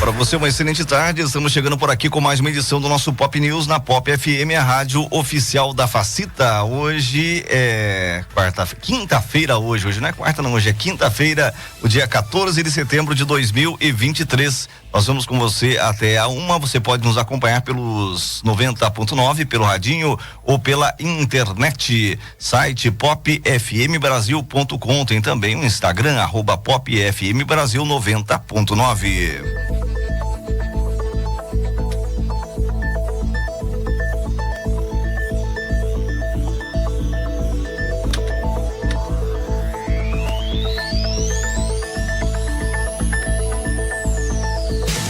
Para você, uma excelente tarde. Estamos chegando por aqui com mais uma edição do nosso Pop News na Pop FM, a rádio oficial da Facita. Hoje é quinta-feira hoje não é quarta não, hoje é quinta-feira, o dia 14 de setembro de 2023. Nós vamos com você até a 1. Você pode nos acompanhar pelos 90.9, pelo radinho ou pela internet. Site popfmbrasil.com. Tem também o Instagram, @popfmbrasil 90.9.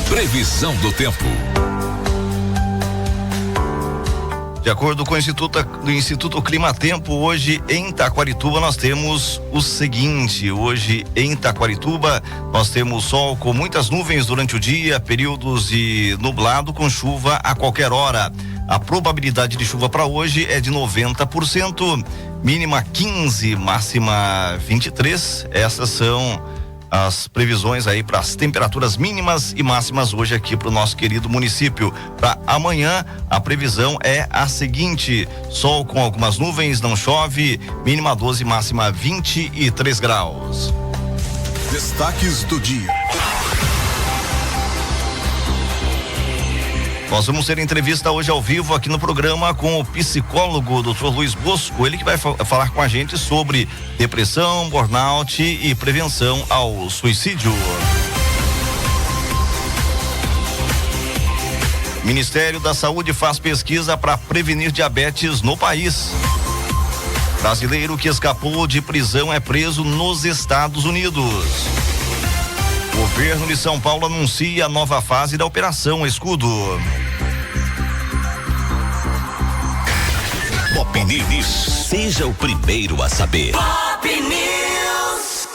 Previsão do tempo. De acordo com o Instituto Clima Tempo, hoje em Taquarituba nós temos o seguinte: hoje em Taquarituba nós temos sol com muitas nuvens durante o dia, períodos de nublado com chuva a qualquer hora. A probabilidade de chuva para hoje é de 90%, mínima 15, máxima 23. Essas são as previsões aí para as temperaturas mínimas e máximas hoje aqui para o nosso querido município. Para amanhã, a previsão é a seguinte: sol com algumas nuvens, não chove, mínima 12, máxima 23 graus. Destaques do dia. Nós vamos ter entrevista hoje ao vivo aqui no programa com o psicólogo Dr. Luiz Bosco, ele que vai falar com a gente sobre depressão, burnout e prevenção ao suicídio. Ministério da Saúde faz pesquisa para prevenir diabetes no país. Brasileiro que escapou de prisão é preso nos Estados Unidos. Governo de São Paulo anuncia a nova fase da Operação Escudo. Pop News. Seja o primeiro a saber. Pop News.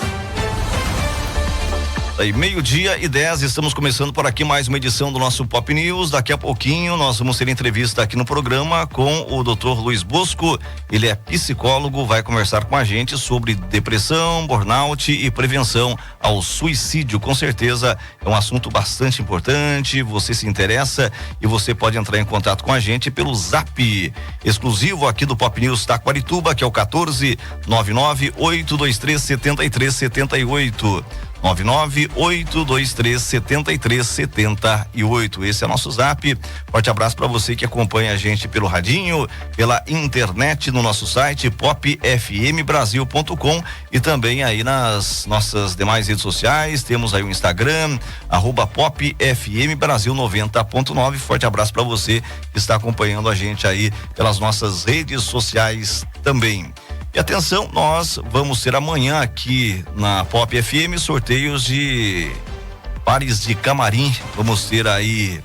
Aí, 12:10, estamos começando por aqui mais uma edição do nosso Pop News. Daqui a pouquinho nós vamos ter entrevista aqui no programa com o Dr. Luiz Bosco. Ele é psicólogo, vai conversar com a gente sobre depressão, burnout e prevenção ao suicídio. Com certeza é um assunto bastante importante. Você se interessa e você pode entrar em contato com a gente pelo Zap exclusivo aqui do Pop News Taquarituba, que é o 1499-823-7378. 99823-7378. Esse é o nosso Zap. Forte abraço para você que acompanha a gente pelo radinho, pela internet, no nosso site popfmbrasil.com e também aí nas nossas demais redes sociais. Temos aí o Instagram, @popfmbrasil 90.9. Forte abraço para você que está acompanhando a gente aí pelas nossas redes sociais também. E atenção, nós vamos ter amanhã aqui na Pop FM sorteios de pares de camarim. Vamos ter aí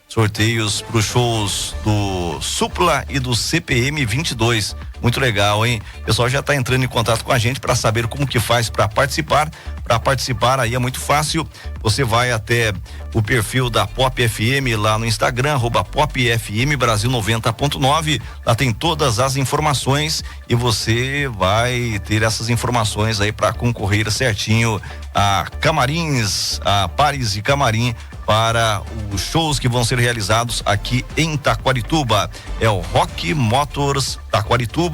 sorteios para os shows do Supla e do CPM 22. Muito legal, hein? O pessoal já está entrando em contato com a gente para saber como que faz para participar. Para participar aí é muito fácil. Você vai até o perfil da Pop FM lá no Instagram, @popfmbrasil 90.9. Lá tem todas as informações e você vai ter essas informações aí para concorrer certinho a camarins, a pares de camarim para os shows que vão ser realizados aqui em Taquarituba. É o Rock Motors Taquarituba.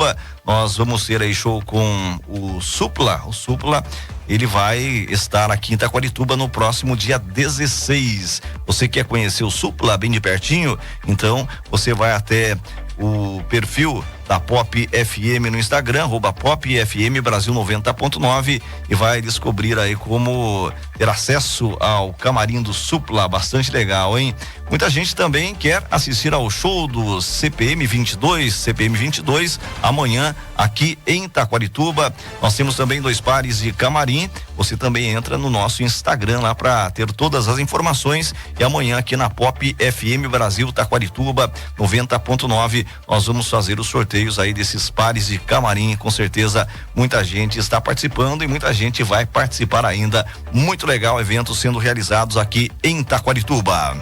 Nós vamos ter aí show com o Supla. O Supla, ele vai estar aqui em Taquarituba no próximo dia 16. Você quer conhecer o Supla bem de pertinho? Então você vai até o perfil da Pop FM no Instagram, @popfmbrasil 90.9, e vai descobrir aí como ter acesso ao camarim do Supla. Bastante legal, hein? Muita gente também quer assistir ao show do CPM 22 amanhã aqui em Taquarituba. Nós temos também 2 pares de camarim. Você também entra no nosso Instagram lá para ter todas as informações. E amanhã aqui na Pop FM Brasil Taquarituba 90.9 nós vamos fazer os sorteios aí desses pares de camarim. Com certeza muita gente está participando e muita gente vai participar ainda. Muito legal, eventos sendo realizados aqui em Taquarituba.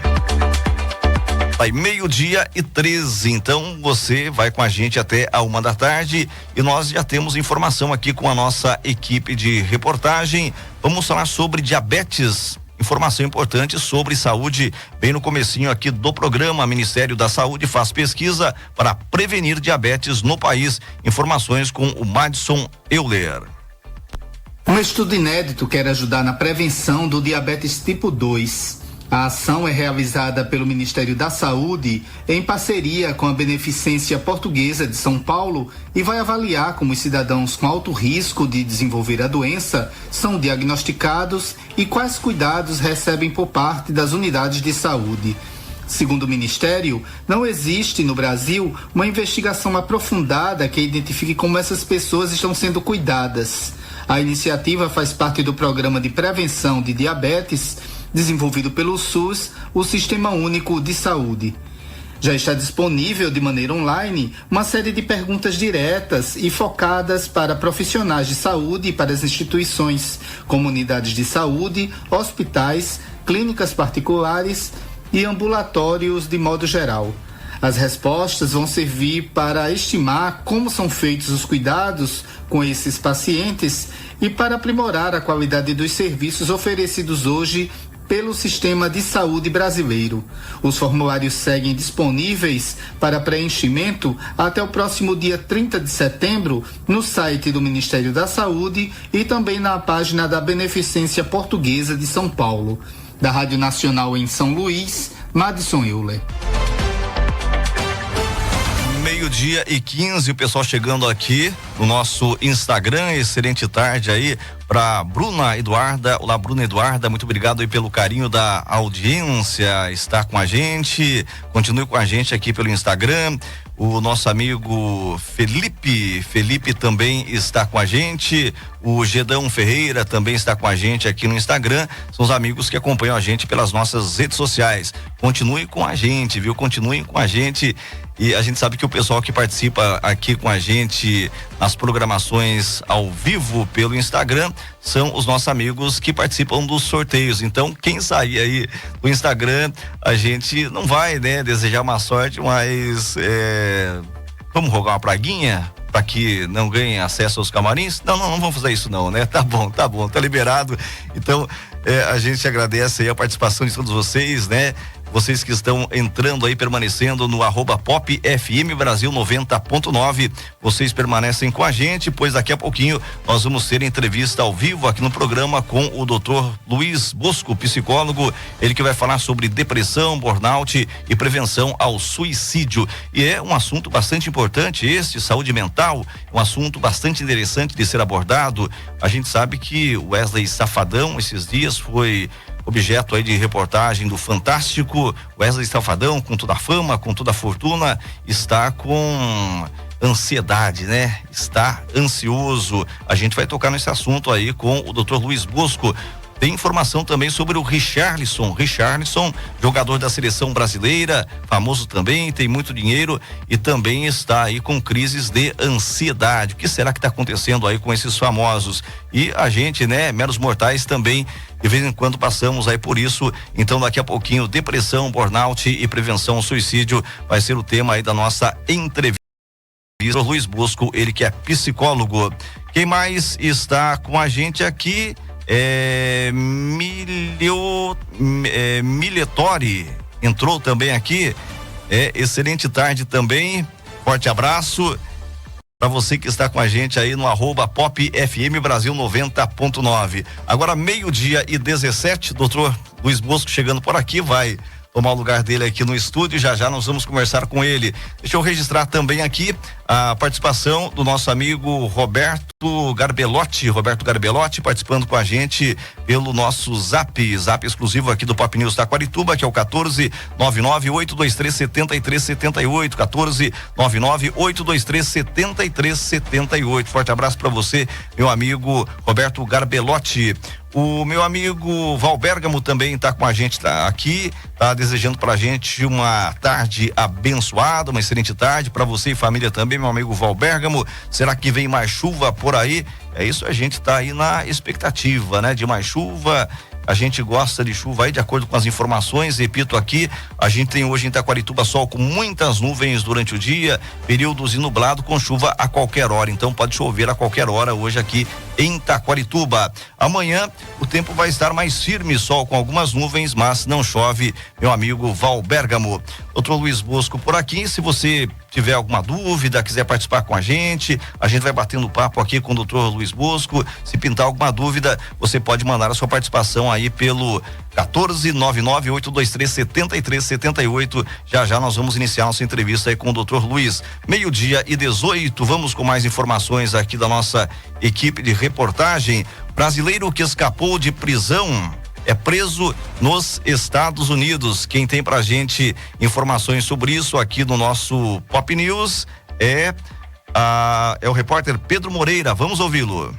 Aí 12:13, então você vai com a gente até a 1 da tarde e nós já temos informação aqui com a nossa equipe de reportagem. Vamos falar sobre diabetes. informação importante sobre saúde bem no comecinho aqui do programa. Ministério da Saúde faz pesquisa para prevenir diabetes no país. Informações com o Madison Euler. Um estudo inédito quer ajudar na prevenção do diabetes tipo 2. A ação é realizada pelo Ministério da Saúde em parceria com a Beneficência Portuguesa de São Paulo e vai avaliar como os cidadãos com alto risco de desenvolver a doença são diagnosticados e quais cuidados recebem por parte das unidades de saúde. Segundo o Ministério, não existe no Brasil uma investigação aprofundada que identifique como essas pessoas estão sendo cuidadas. A iniciativa faz parte do Programa de Prevenção de Diabetes, desenvolvido pelo SUS, o Sistema Único de Saúde. Já está disponível de maneira online uma série de perguntas diretas e focadas para profissionais de saúde e para as instituições, comunidades de saúde, hospitais, clínicas particulares e ambulatórios de modo geral. As respostas vão servir para estimar como são feitos os cuidados com esses pacientes e para aprimorar a qualidade dos serviços oferecidos hoje pelo sistema de saúde brasileiro. Os formulários seguem disponíveis para preenchimento até o próximo dia 30 de setembro no site do Ministério da Saúde e também na página da Beneficência Portuguesa de São Paulo. Da Rádio Nacional em São Luís, Madison Euler. 12:15, o pessoal chegando aqui no nosso Instagram. Excelente tarde aí para Bruna Eduarda. Olá, Bruna Eduarda, muito obrigado aí pelo carinho da audiência, está com a gente. Continue com a gente aqui pelo Instagram. O nosso amigo Felipe também está com a gente. O Gedão Ferreira também está com a gente aqui no Instagram. São os amigos que acompanham a gente pelas nossas redes sociais. Continue com a gente, viu? Continuem com a gente. E a gente sabe que o pessoal que participa aqui com a gente nas programações ao vivo pelo Instagram são os nossos amigos que participam dos sorteios. Então, quem sair aí do Instagram, a gente não vai, né, desejar uma sorte, mas vamos rogar uma praguinha para que não ganhem acesso aos camarins? Não vamos fazer isso não, né? Tá bom, tá liberado. Então, a gente agradece aí a participação de todos vocês, né? Vocês que estão entrando aí, permanecendo no @Pop FM Brasil 90.9, vocês permanecem com a gente, pois daqui a pouquinho nós vamos ter entrevista ao vivo aqui no programa com o Dr. Luiz Bosco, psicólogo, ele que vai falar sobre depressão, burnout e prevenção ao suicídio. E é um assunto bastante importante este, saúde mental, um assunto bastante interessante de ser abordado. A gente sabe que o Wesley Safadão esses dias foi objeto aí de reportagem do Fantástico. Wesley Safadão, com toda a fama, com toda a fortuna, está com ansiedade, né? Está ansioso. A gente vai tocar nesse assunto aí com o Dr. Luiz Bosco. Tem informação também sobre o Richarlison, jogador da seleção brasileira, famoso também, tem muito dinheiro e também está aí com crises de ansiedade. O que será que está acontecendo aí com esses famosos? E a gente, né, meros mortais também, de vez em quando passamos aí por isso. Então daqui a pouquinho, depressão, burnout e prevenção ao suicídio vai ser o tema aí da nossa entrevista. O Luiz Bosco, ele que é psicólogo. Quem mais está com a gente aqui? Miletori entrou também aqui. Excelente tarde também. Forte abraço para você que está com a gente aí no @Pop FM Brasil 90.9. Agora 12:17, doutor Luiz Bosco chegando por aqui, vai tomar o lugar dele aqui no estúdio. Já nós vamos conversar com ele. Deixa eu registrar também aqui a participação do nosso amigo Roberto Garbelotti participando com a gente pelo nosso zap exclusivo aqui do Pop News Taquarituba, que é o 1499-823-7378, 1499-823-7378. Forte abraço para você, meu amigo Roberto Garbelotti. O meu amigo Valbergamo também está com a gente, tá aqui, tá desejando pra gente uma tarde abençoada, uma excelente tarde para você e família também, meu amigo Valbergamo. Será que vem mais chuva por aí? É isso, a gente tá aí na expectativa, né, de mais chuva. A gente gosta de chuva aí, de acordo com as informações, repito aqui, a gente tem hoje em Itaquarituba sol com muitas nuvens durante o dia, períodos de nublado com chuva a qualquer hora, então pode chover a qualquer hora hoje aqui em Itaquarituba. Amanhã o tempo vai estar mais firme, sol com algumas nuvens, mas não chove, meu amigo Val Bergamo. Doutor Luiz Bosco por aqui, se você tiver alguma dúvida, quiser participar com a gente vai batendo papo aqui com o doutor Luiz Bosco. Se pintar alguma dúvida, você pode mandar a sua participação aí pelo 14998237378. Já nós vamos iniciar nossa entrevista aí com o doutor Luiz. 12:18, vamos com mais informações aqui da nossa equipe de reportagem. Brasileiro que escapou de prisão é preso nos Estados Unidos. Quem tem pra gente informações sobre isso aqui no nosso Pop News é o repórter Pedro Moreira. Vamos ouvi-lo.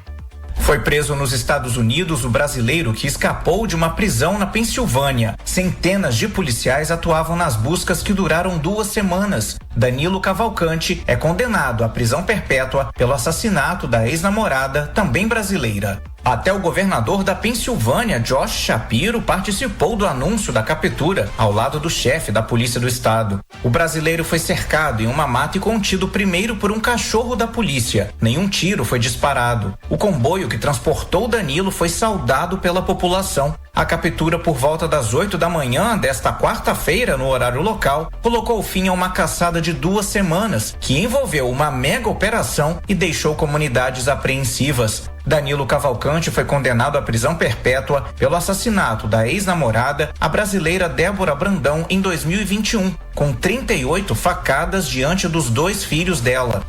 Foi preso nos Estados Unidos o brasileiro que escapou de uma prisão na Pensilvânia. Centenas de policiais atuavam nas buscas que duraram 2 semanas. Danilo Cavalcante é condenado à prisão perpétua pelo assassinato da ex-namorada, também brasileira. Até o governador da Pensilvânia, Josh Shapiro, participou do anúncio da captura, ao lado do chefe da polícia do estado. O brasileiro foi cercado em uma mata e contido primeiro por um cachorro da polícia. Nenhum tiro foi disparado. O comboio que transportou Danilo foi saudado pela população. A captura por volta das 8 da manhã desta quarta-feira, no horário local, colocou fim a uma caçada de 2 semanas, que envolveu uma mega operação e deixou comunidades apreensivas. Danilo Cavalcante foi condenado à prisão perpétua pelo assassinato da ex-namorada, a brasileira Débora Brandão, em 2021, com 38 facadas diante dos 2 filhos dela.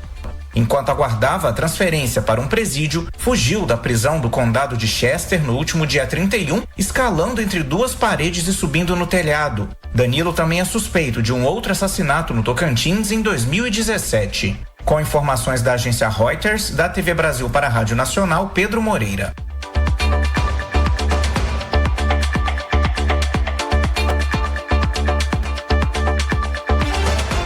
Enquanto aguardava a transferência para um presídio, fugiu da prisão do condado de Chester no último dia 31, escalando entre 2 paredes e subindo no telhado. Danilo também é suspeito de um outro assassinato no Tocantins em 2017. Com informações da agência Reuters, da TV Brasil para a Rádio Nacional, Pedro Moreira.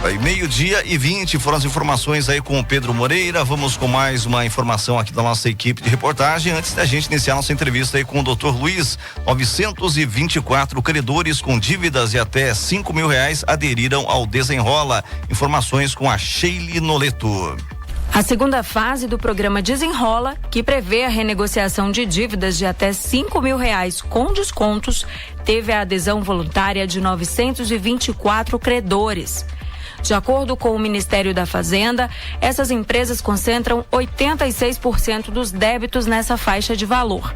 Aí, 12:20 foram as informações aí com o Pedro Moreira. Vamos com mais uma informação aqui da nossa equipe de reportagem. Antes da gente iniciar nossa entrevista aí com o Dr. Luiz, 924 credores com dívidas de até R$5.000 aderiram ao Desenrola. Informações com a Sheili Noleto. A segunda fase do programa Desenrola, que prevê a renegociação de dívidas de até R$5.000 com descontos, teve a adesão voluntária de 924 credores. De acordo com o Ministério da Fazenda, essas empresas concentram 86% dos débitos nessa faixa de valor.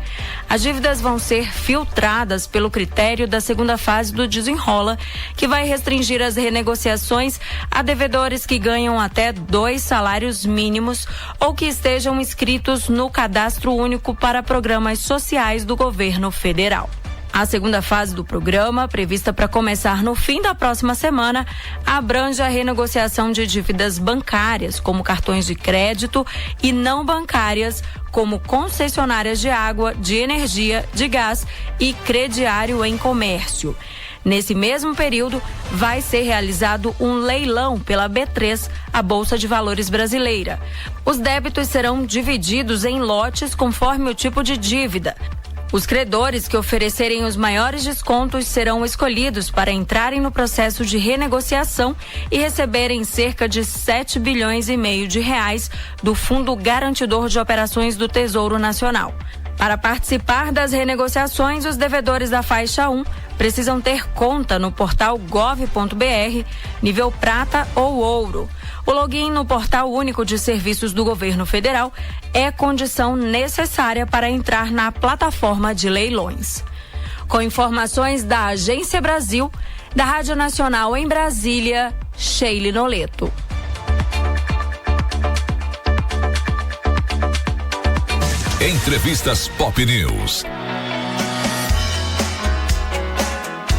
As dívidas vão ser filtradas pelo critério da segunda fase do Desenrola, que vai restringir as renegociações a devedores que ganham até 2 salários mínimos ou que estejam inscritos no Cadastro Único para Programas Sociais do Governo Federal. A segunda fase do programa, prevista para começar no fim da próxima semana, abrange a renegociação de dívidas bancárias, como cartões de crédito, e não bancárias, como concessionárias de água, de energia, de gás e crediário em comércio. Nesse mesmo período, vai ser realizado um leilão pela B3, a Bolsa de Valores brasileira. Os débitos serão divididos em lotes conforme o tipo de dívida. Os credores que oferecerem os maiores descontos serão escolhidos para entrarem no processo de renegociação e receberem cerca de R$7,5 bilhões do Fundo Garantidor de Operações do Tesouro Nacional. Para participar das renegociações, os devedores da faixa 1 precisam ter conta no portal gov.br, nível prata ou ouro. O login no Portal Único de Serviços do Governo Federal é condição necessária para entrar na plataforma de leilões. Com informações da Agência Brasil, da Rádio Nacional em Brasília, Sheili Noleto. Entrevistas Pop News.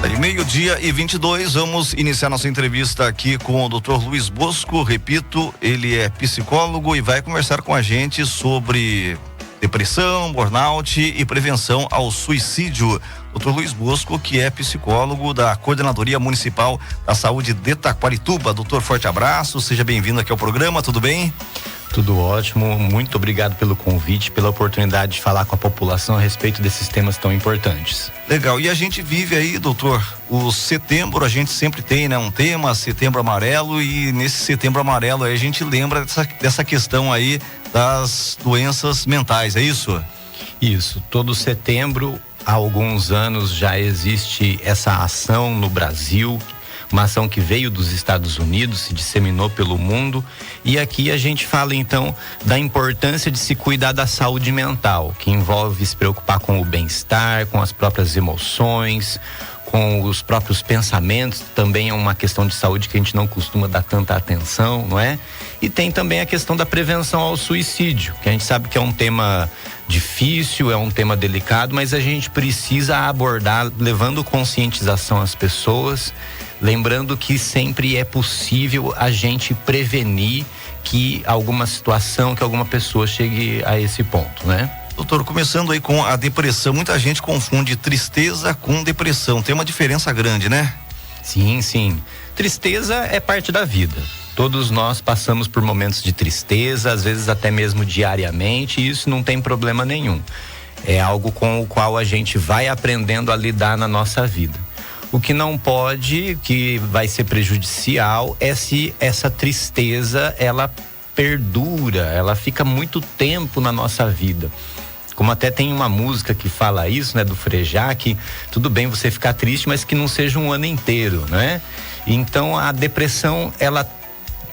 12:22, vamos iniciar nossa entrevista aqui com o Dr. Luiz Bosco. Repito, ele é psicólogo e vai conversar com a gente sobre depressão, burnout e prevenção ao suicídio. Dr. Luiz Bosco, que é psicólogo da Coordenadoria Municipal da Saúde de Itaquarituba. Doutor, forte abraço, seja bem-vindo aqui ao programa, tudo bem? Tudo ótimo, muito obrigado pelo convite, pela oportunidade de falar com a população a respeito desses temas tão importantes. Legal, e a gente vive aí, doutor, o setembro, a gente sempre tem, né, um tema, Setembro Amarelo, e nesse Setembro Amarelo aí a gente lembra dessa questão aí das doenças mentais, é isso? Isso, todo setembro, há alguns anos já existe essa ação no Brasil, uma ação que veio dos Estados Unidos, se disseminou pelo mundo, e aqui a gente fala então da importância de se cuidar da saúde mental, que envolve se preocupar com o bem-estar, com as próprias emoções, com os próprios pensamentos, também é uma questão de saúde que a gente não costuma dar tanta atenção, não é? E tem também a questão da prevenção ao suicídio, que a gente sabe que é um tema difícil, é um tema delicado, mas a gente precisa abordar levando conscientização às pessoas, lembrando que sempre é possível a gente prevenir que alguma situação, que alguma pessoa chegue a esse ponto, né? Doutor, começando aí com a depressão, muita gente confunde tristeza com depressão, tem uma diferença grande, né? Sim, sim. Tristeza é parte da vida. Todos nós passamos por momentos de tristeza, às vezes até mesmo diariamente, e isso não tem problema nenhum. É algo com o qual a gente vai aprendendo a lidar na nossa vida. O que não pode, que vai ser prejudicial, é se essa tristeza, ela perdura, ela fica muito tempo na nossa vida. Como até tem uma música que fala isso, né, do Frejá, que tudo bem você ficar triste, mas que não seja um ano inteiro, né? Então a depressão, ela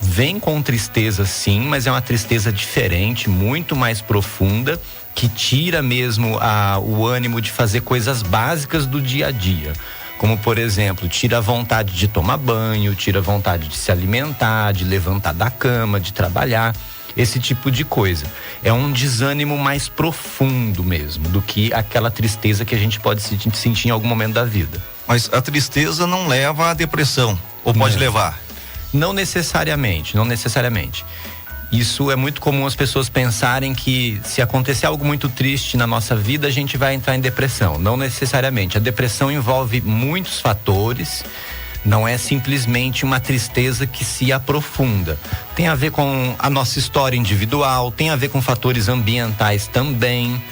vem com tristeza sim, mas é uma tristeza diferente, muito mais profunda, que tira mesmo o ânimo de fazer coisas básicas do dia a dia. Como, por exemplo, tira a vontade de tomar banho, tira a vontade de se alimentar, de levantar da cama, de trabalhar, esse tipo de coisa. É um desânimo mais profundo mesmo, do que aquela tristeza que a gente pode sentir em algum momento da vida. Mas a tristeza não leva à depressão, ou pode levar? Não necessariamente, não necessariamente. Isso é muito comum as pessoas pensarem que se acontecer algo muito triste na nossa vida, a gente vai entrar em depressão. Não necessariamente. A depressão envolve muitos fatores, não é simplesmente uma tristeza que se aprofunda. Tem a ver com a nossa história individual, tem a ver com fatores ambientais também.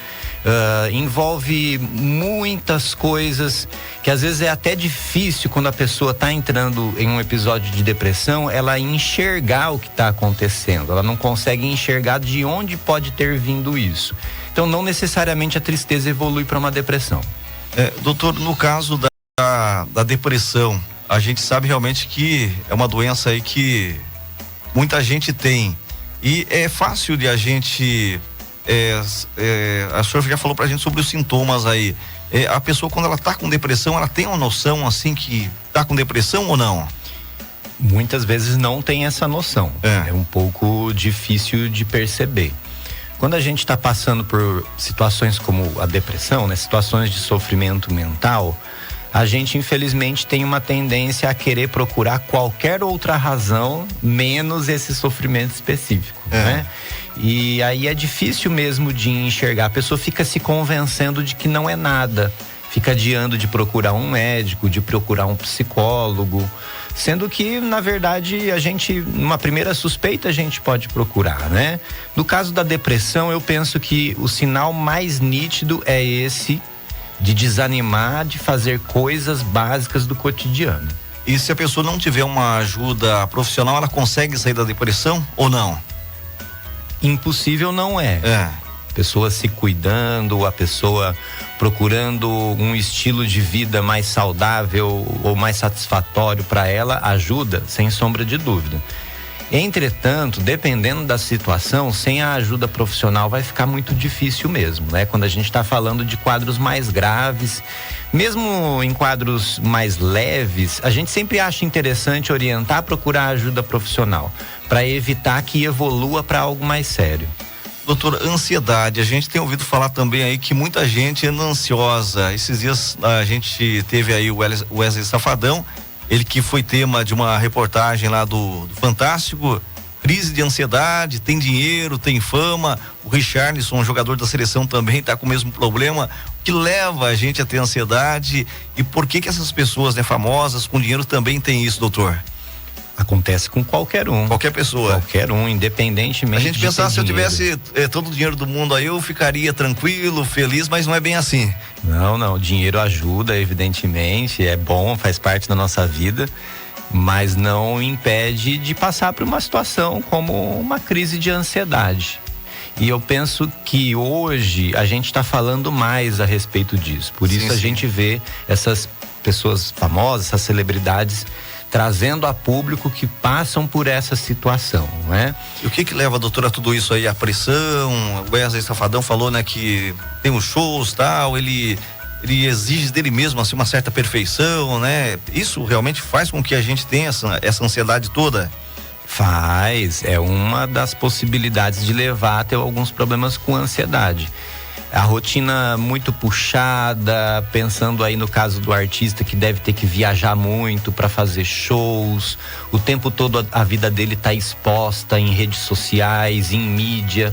Envolve muitas coisas que às vezes é até difícil quando a pessoa está entrando em um episódio de depressão, ela enxergar o que está acontecendo, ela não consegue enxergar de onde pode ter vindo isso. Então não necessariamente a tristeza evolui para uma depressão. Doutor, no caso da depressão, a gente sabe realmente que é uma doença aí que muita gente tem, e é fácil de a gente a senhora já falou pra gente sobre os sintomas aí. A pessoa, quando ela tá com depressão, ela tem uma noção assim que tá com depressão ou não? Muitas vezes não tem essa noção. É um pouco difícil de perceber. Quando a gente está passando por situações como a depressão, né, situações de sofrimento mental, a gente infelizmente tem uma tendência a querer procurar qualquer outra razão menos esse sofrimento específico, né? E aí é difícil mesmo de enxergar. A pessoa fica se convencendo de que não é nada, fica adiando de procurar um médico, de procurar um psicólogo, sendo que na verdade a gente, numa primeira suspeita, a gente pode procurar, né? No caso da depressão, eu penso que o sinal mais nítido é esse de desanimar de fazer coisas básicas do cotidiano. E se a pessoa não tiver uma ajuda profissional, ela consegue sair da depressão ou não? Impossível não é. A pessoa se cuidando, a pessoa procurando um estilo de vida mais saudável ou mais satisfatório para ela, ajuda, sem sombra de dúvida. Entretanto, dependendo da situação, sem a ajuda profissional vai ficar muito difícil mesmo, né? Quando a gente está falando de quadros mais graves, mesmo em quadros mais leves, a gente sempre acha interessante orientar a procurar ajuda profissional, para evitar que evolua para algo mais sério. Doutor, ansiedade, a gente tem ouvido falar também aí que muita gente anda ansiosa. Esses dias a gente teve aí o Wesley Safadão, ele que foi tema de uma reportagem lá do Fantástico, crise de ansiedade, tem dinheiro, tem fama. O Richarlison, jogador da seleção, também está com o mesmo problema. O que leva a gente a ter ansiedade e por que essas pessoas, né, famosas, com dinheiro também têm isso, doutor? Acontece com qualquer um. Qualquer pessoa. Qualquer um, independentemente. A gente pensar, se eu tivesse todo o dinheiro do mundo aí, eu ficaria tranquilo, feliz, mas não é bem assim. Não, o dinheiro ajuda, evidentemente, é bom, faz parte da nossa vida, mas não impede de passar por uma situação como uma crise de ansiedade. E eu penso que hoje a gente está falando mais a respeito disso. Por isso a gente vê essas pessoas famosas, essas celebridades, trazendo a público que passam por essa situação, não é? E o que leva, doutora, a tudo isso aí? A pressão, o Wesley Safadão falou, né, que tem os shows, tal, ele exige dele mesmo, assim, uma certa perfeição, né? Isso realmente faz com que a gente tenha essa ansiedade toda? Faz, é uma das possibilidades de levar a ter alguns problemas com ansiedade. A rotina muito puxada, pensando aí no caso do artista que deve ter que viajar muito para fazer shows, o tempo todo a vida dele tá exposta em redes sociais, em mídia,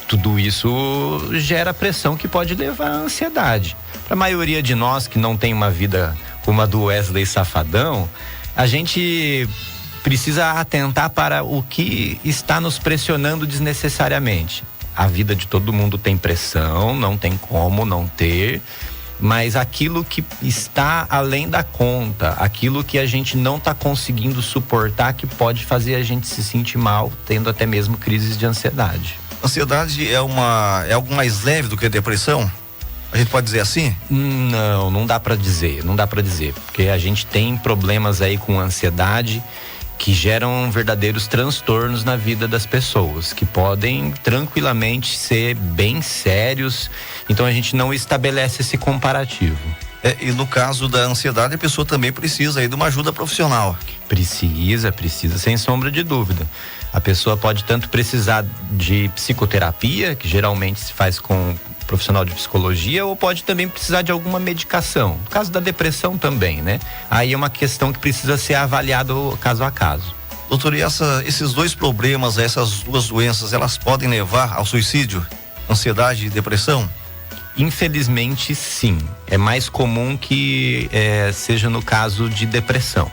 tudo isso gera pressão que pode levar à ansiedade. Para a maioria de nós que não tem uma vida como a do Wesley Safadão, a gente precisa atentar para o que está nos pressionando desnecessariamente. A vida de todo mundo tem pressão, não tem como não ter, mas aquilo que está além da conta, aquilo que a gente não está conseguindo suportar, que pode fazer a gente se sentir mal, tendo até mesmo crises de ansiedade. Ansiedade é algo mais leve do que a depressão? A gente pode dizer assim? Não dá para dizer, porque a gente tem problemas aí com ansiedade que geram verdadeiros transtornos na vida das pessoas, que podem tranquilamente ser bem sérios, então a gente não estabelece esse comparativo. E no caso da ansiedade, a pessoa também precisa aí de uma ajuda profissional. Precisa, sem sombra de dúvida. A pessoa pode tanto precisar de psicoterapia, que geralmente se faz com profissional de psicologia, ou pode também precisar de alguma medicação. No caso da depressão também, né? Aí é uma questão que precisa ser avaliado caso a caso. Doutor, e esses dois problemas, essas duas doenças, elas podem levar ao suicídio? Ansiedade e depressão? Infelizmente, sim. É mais comum que seja no caso de depressão.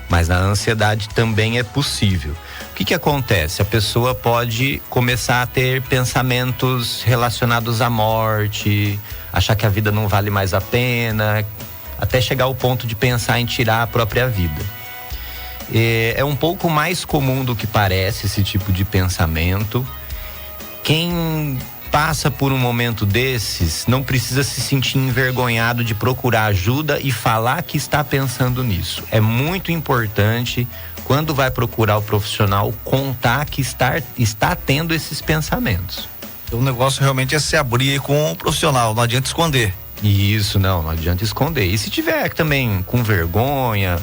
Mas na ansiedade também é possível. O que acontece? A pessoa pode começar a ter pensamentos relacionados à morte, achar que a vida não vale mais a pena, até chegar ao ponto de pensar em tirar a própria vida. É um pouco mais comum do que parece esse tipo de pensamento. Quem passa por um momento desses não precisa se sentir envergonhado de procurar ajuda e falar que está pensando nisso. É muito importante, quando vai procurar o profissional, contar que está tendo esses pensamentos. O negócio realmente é se abrir com o profissional, não adianta esconder. Isso, não adianta esconder. E se tiver também com vergonha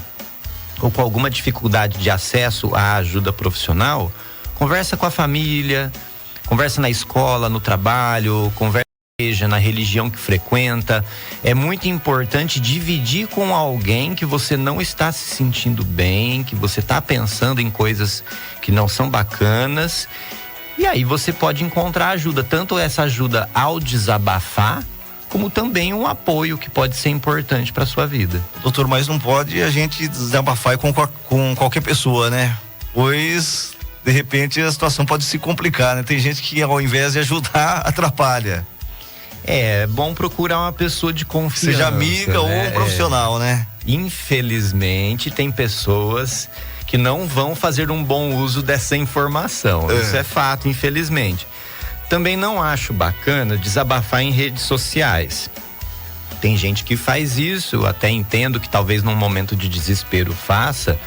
ou com alguma dificuldade de acesso à ajuda profissional, conversa com a família, conversa na escola, no trabalho, conversa na religião que frequenta. É muito importante dividir com alguém que você não está se sentindo bem, que você está pensando em coisas que não são bacanas. E aí você pode encontrar ajuda, tanto essa ajuda ao desabafar, como também um apoio que pode ser importante para sua vida. Doutor, mas não pode a gente desabafar com qualquer pessoa, né? Pois de repente a situação pode se complicar, né? Tem gente que ao invés de ajudar, atrapalha. É bom procurar uma pessoa de confiança. Seja amiga, né? Ou um profissional, né? Infelizmente tem pessoas que não vão fazer um bom uso dessa informação. Isso é fato, infelizmente. Também não acho bacana desabafar em redes sociais. Tem gente que faz isso, eu até entendo que talvez num momento de desespero faça,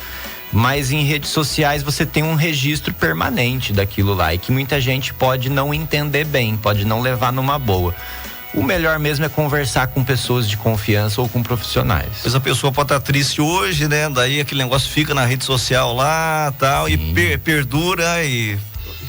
mas em redes sociais você tem um registro permanente daquilo lá e que muita gente pode não entender bem, pode não levar numa boa. O melhor mesmo é conversar com pessoas de confiança ou com profissionais. Pois a pessoa pode estar triste hoje, né? Daí aquele negócio fica na rede social lá, tal, sim, e perdura e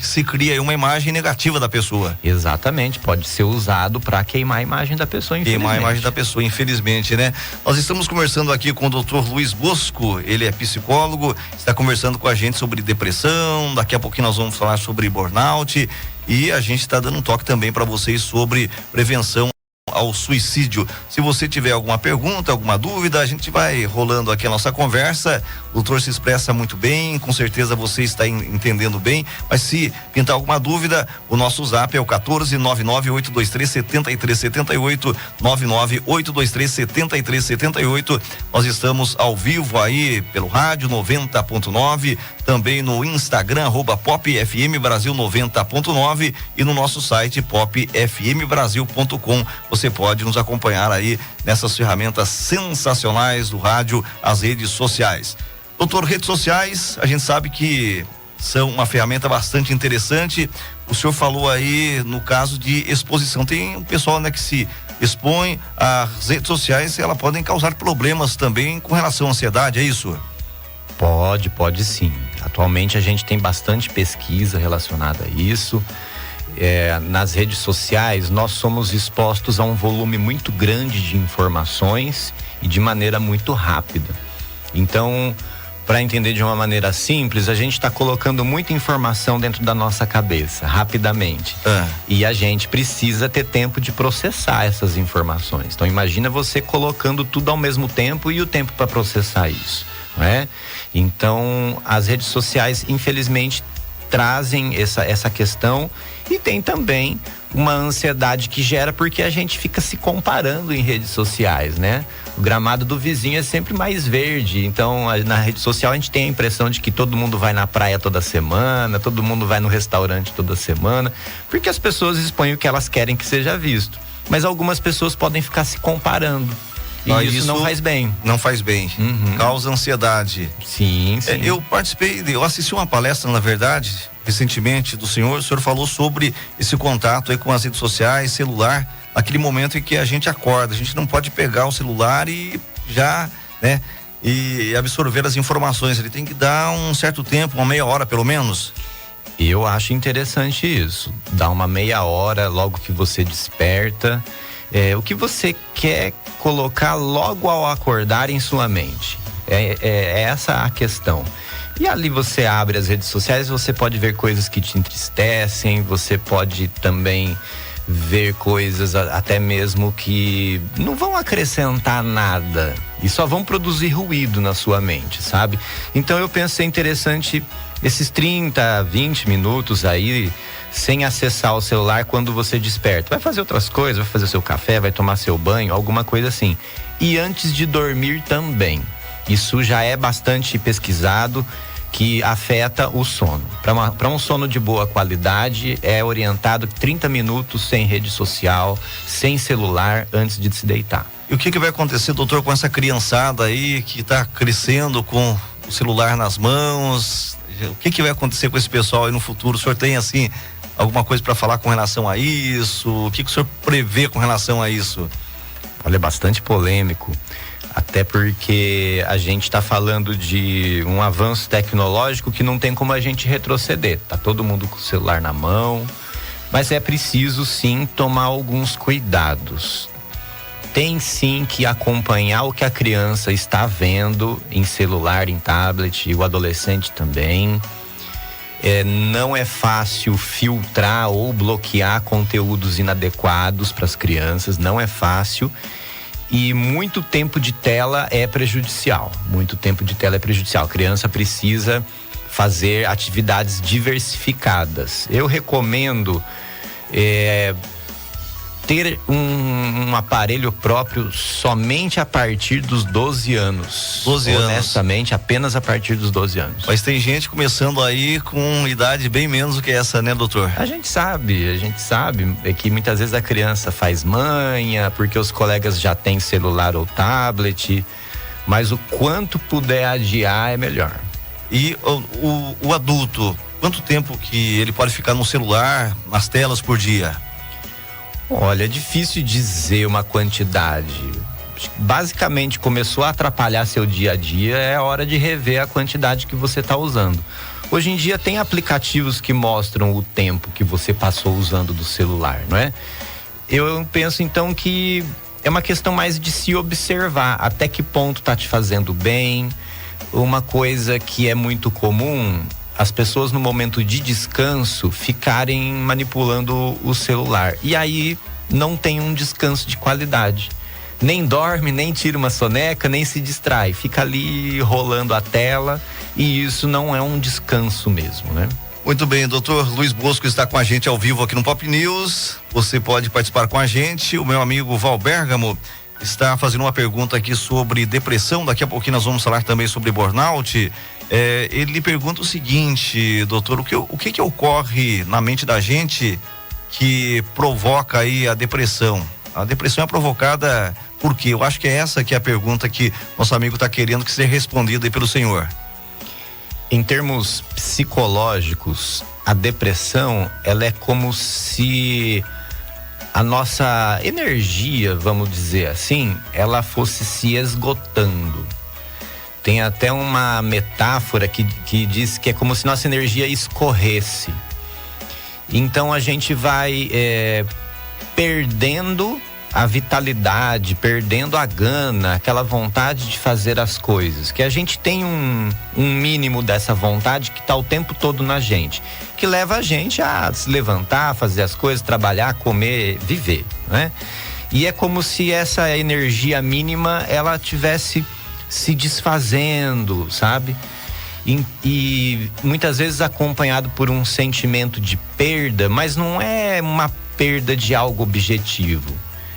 se cria aí uma imagem negativa da pessoa. Exatamente, pode ser usado para queimar a imagem da pessoa, infelizmente. Queimar a imagem da pessoa, infelizmente, né? Nós estamos conversando aqui com o Dr. Luiz Bosco, ele é psicólogo, está conversando com a gente sobre depressão, daqui a pouquinho nós vamos falar sobre burnout e a gente está dando um toque também para vocês sobre prevenção ao suicídio. Se você tiver alguma pergunta, alguma dúvida, a gente vai rolando aqui a nossa conversa. doutor se expressa muito bem, com certeza você está entendendo bem, mas se pintar alguma dúvida, o nosso zap é o 14998237378, 998237378. Nós estamos ao vivo aí pelo rádio 90.9, também no Instagram @popfm Brasil 90.9 e no nosso site popfmbrasil.com. Você pode nos acompanhar aí nessas ferramentas sensacionais do rádio, as redes sociais. Doutor, redes sociais, a gente sabe que são uma ferramenta bastante interessante. O senhor falou aí no caso de exposição. Tem um pessoal, né, que se expõe às redes sociais, elas podem causar problemas também com relação à ansiedade, é isso? Pode sim. Atualmente a gente tem bastante pesquisa relacionada a isso. Nas redes sociais nós somos expostos a um volume muito grande de informações e de maneira muito rápida. Então, para entender de uma maneira simples, a gente está colocando muita informação dentro da nossa cabeça, rapidamente. E a gente precisa ter tempo de processar essas informações. Então, imagina você colocando tudo ao mesmo tempo e o tempo para processar isso, não é? Então, as redes sociais, infelizmente, trazem essa questão, e tem também uma ansiedade que gera porque a gente fica se comparando em redes sociais, né? O gramado do vizinho é sempre mais verde, então na rede social a gente tem a impressão de que todo mundo vai na praia toda semana, todo mundo vai no restaurante toda semana, porque as pessoas expõem o que elas querem que seja visto, mas algumas pessoas podem ficar se comparando. E isso não faz bem. Não faz bem. Causa ansiedade. Sim. Eu assisti uma palestra, na verdade, recentemente do senhor. O senhor falou sobre esse contato aí com as redes sociais, celular, naquele momento em que a gente acorda. A gente não pode pegar o celular e já, né, e absorver as informações. Ele tem que dar um certo tempo, uma meia hora pelo menos. Eu acho interessante isso. Dar uma meia hora logo que você desperta. O que você quer colocar logo ao acordar em sua mente. É essa a questão. E ali você abre as redes sociais, você pode ver coisas que te entristecem, você pode também ver coisas até mesmo que não vão acrescentar nada e só vão produzir ruído na sua mente, sabe? Então eu penso ser interessante esses 30, 20 minutos aí, sem acessar o celular quando você desperta. Vai fazer outras coisas, vai fazer seu café, vai tomar seu banho, alguma coisa assim. E antes de dormir também. Isso já é bastante pesquisado, que afeta o sono. Para um sono de boa qualidade, é orientado 30 minutos sem rede social, sem celular, antes de se deitar. E o que vai acontecer, doutor, com essa criançada aí que está crescendo com o celular nas mãos? O que vai acontecer com esse pessoal aí no futuro? O senhor tem, assim, alguma coisa para falar com relação a isso? O que o senhor prevê com relação a isso? Olha, é bastante polêmico, até porque a gente está falando de um avanço tecnológico que não tem como a gente retroceder. Tá todo mundo com o celular na mão, mas é preciso sim tomar alguns cuidados. Tem sim que acompanhar o que a criança está vendo em celular, em tablet, e o adolescente também. Não é fácil filtrar ou bloquear conteúdos inadequados para as crianças, não é fácil. E muito tempo de tela é prejudicial. A criança precisa fazer atividades diversificadas. Eu recomendo ter um aparelho próprio somente a partir dos 12 anos. 12 anos. Honestamente, apenas a partir dos 12 anos. Mas tem gente começando aí com idade bem menos do que essa, né, doutor? A gente sabe que muitas vezes a criança faz manha, porque os colegas já têm celular ou tablet, mas o quanto puder adiar é melhor. E o adulto, quanto tempo que ele pode ficar no celular, nas telas por dia? Olha, é difícil dizer uma quantidade. Basicamente, começou a atrapalhar seu dia a dia, é hora de rever a quantidade que você está usando. Hoje em dia tem aplicativos que mostram o tempo que você passou usando do celular, não é? Eu penso então que é uma questão mais de se observar até que ponto está te fazendo bem. Uma coisa que é muito comum, as pessoas no momento de descanso ficarem manipulando o celular. E aí não tem um descanso de qualidade. nem dorme, nem tira uma soneca, nem se distrai. Fica ali rolando a tela e isso não é um descanso mesmo, né? Muito bem, doutor Luiz Bosco está com a gente ao vivo aqui no Pop News. Você pode participar com a gente. O meu amigo Val Bergamo está fazendo uma pergunta aqui sobre depressão. Daqui a pouquinho nós vamos falar também sobre burnout. Ele pergunta o seguinte, doutor, o que ocorre na mente da gente que provoca aí a depressão? A depressão é provocada por quê? Eu acho que é essa que é a pergunta que nosso amigo está querendo que seja respondida aí pelo senhor. Em termos psicológicos, a depressão, ela é como se a nossa energia, vamos dizer assim, ela fosse se esgotando. Tem até uma metáfora que diz que é como se nossa energia escorresse. Então a gente vai perdendo a vitalidade, perdendo a gana, aquela vontade de fazer as coisas. Que a gente tem um mínimo dessa vontade que está o tempo todo na gente, que leva a gente a se levantar, fazer as coisas, trabalhar, comer, viver, né? E é como se essa energia mínima ela tivesse se desfazendo, sabe? E muitas vezes acompanhado por um sentimento de perda, mas não é uma perda de algo objetivo.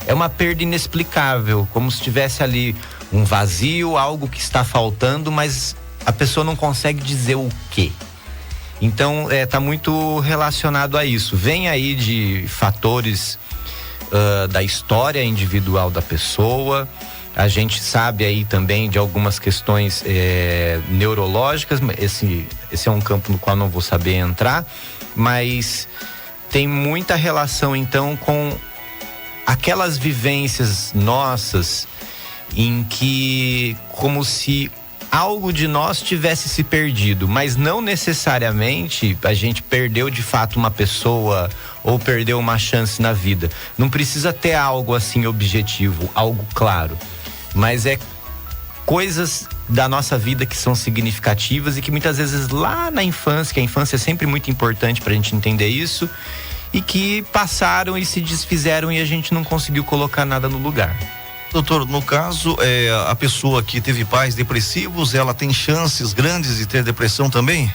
É uma perda inexplicável, como se tivesse ali um vazio, algo que está faltando, mas a pessoa não consegue dizer o quê. Então, tá muito relacionado a isso. Vem aí de fatores da história individual da pessoa. A gente sabe aí também de algumas questões neurológicas. Esse é um campo no qual não vou saber entrar, mas tem muita relação então com aquelas vivências nossas em que como se algo de nós tivesse se perdido, mas não necessariamente a gente perdeu de fato uma pessoa ou perdeu uma chance na vida. Não precisa ter algo assim objetivo, algo claro, mas é coisas da nossa vida que são significativas e que muitas vezes lá na infância, que a infância é sempre muito importante pra gente entender isso, e que passaram e se desfizeram e a gente não conseguiu colocar nada no lugar. Doutor, no caso, a pessoa que teve pais depressivos, ela tem chances grandes de ter depressão também?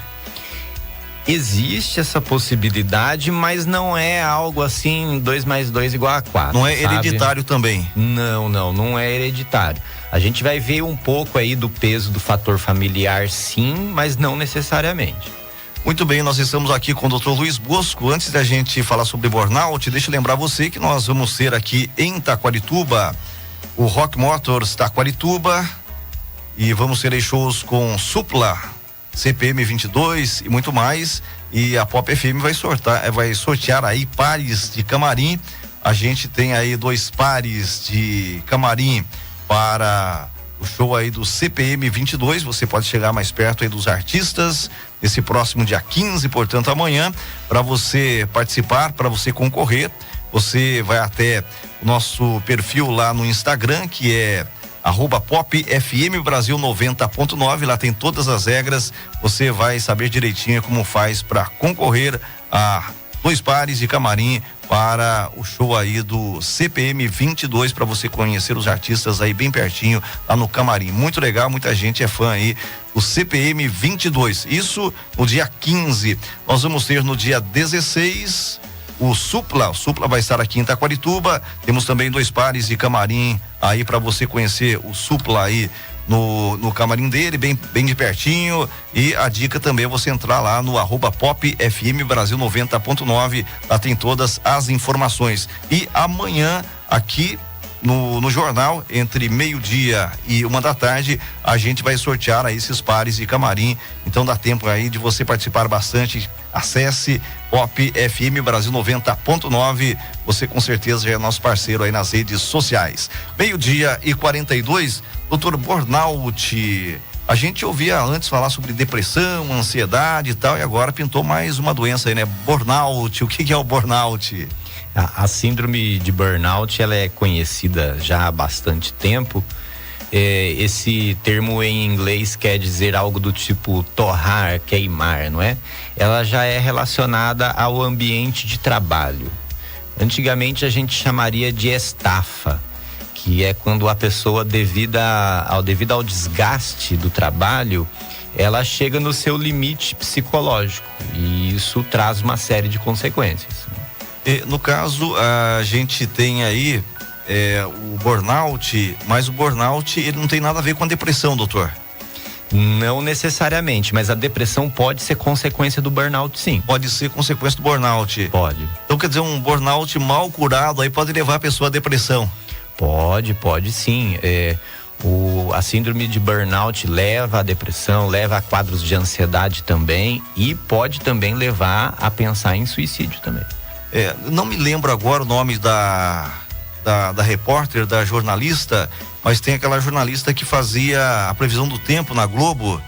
Existe essa possibilidade, mas não é algo assim 2 mais 2 igual a 4. Não é hereditário também? Não é hereditário. A gente vai ver um pouco aí do peso do fator familiar, sim, mas não necessariamente. Muito bem, nós estamos aqui com o Dr. Luiz Bosco. Antes da gente falar sobre burnout, deixa eu lembrar você que nós vamos ter aqui em Taquarituba o Rock Motors Taquarituba e vamos ter aí shows com Supla, CPM 22 e muito mais. E a Pop FM vai sortear aí pares de camarim. A gente tem aí 2 pares de camarim para o show aí do CPM 22. Você pode chegar mais perto aí dos artistas nesse próximo dia 15, portanto amanhã, para você participar, para você concorrer. Você vai até o nosso perfil lá no Instagram, que é @PopFMBrasil 90.9. Lá tem todas as regras. Você vai saber direitinho como faz para concorrer a 2 pares de camarim para o show aí do CPM 22, para você conhecer os artistas aí bem pertinho lá no camarim. Muito legal, muita gente é fã aí do CPM 22. Isso no dia 15. Nós vamos ter no dia 16 o Supla vai estar aqui em Taquarituba. Temos também 2 pares de camarim aí para você conhecer o Supla aí no camarim dele, bem de pertinho. E a dica também é você entrar lá no @PopFMBrasil 90.9, lá tem todas as informações. E amanhã aqui no jornal, entre 12:00 e 13h, a gente vai sortear aí esses pares de camarim. Então dá tempo aí de você participar bastante. Acesse Pop FM Brasil 90.9. Você com certeza já é nosso parceiro aí nas redes sociais. 12:42, doutor, burnout. A gente ouvia antes falar sobre depressão, ansiedade e tal, e agora pintou mais uma doença aí, né? Burnout. O que é o burnout? A síndrome de burnout, ela é conhecida já há bastante tempo. Esse termo em inglês quer dizer algo do tipo torrar, queimar, não é? Ela já é relacionada ao ambiente de trabalho. Antigamente a gente chamaria de estafa, que é quando a pessoa, devido ao desgaste do trabalho, ela chega no seu limite psicológico, e isso traz uma série de consequências. No caso, a gente tem aí o burnout, mas o burnout ele não tem nada a ver com a depressão, doutor? Não necessariamente, mas a depressão pode ser consequência do burnout, sim. Pode ser consequência do burnout? Pode. Então quer dizer, um burnout mal curado aí pode levar a pessoa à depressão? Pode sim. A síndrome de burnout leva à depressão, leva a quadros de ansiedade também, e pode também levar a pensar em suicídio também. Não me lembro agora o nome da repórter, da jornalista, mas tem aquela jornalista que fazia a previsão do tempo na Globo,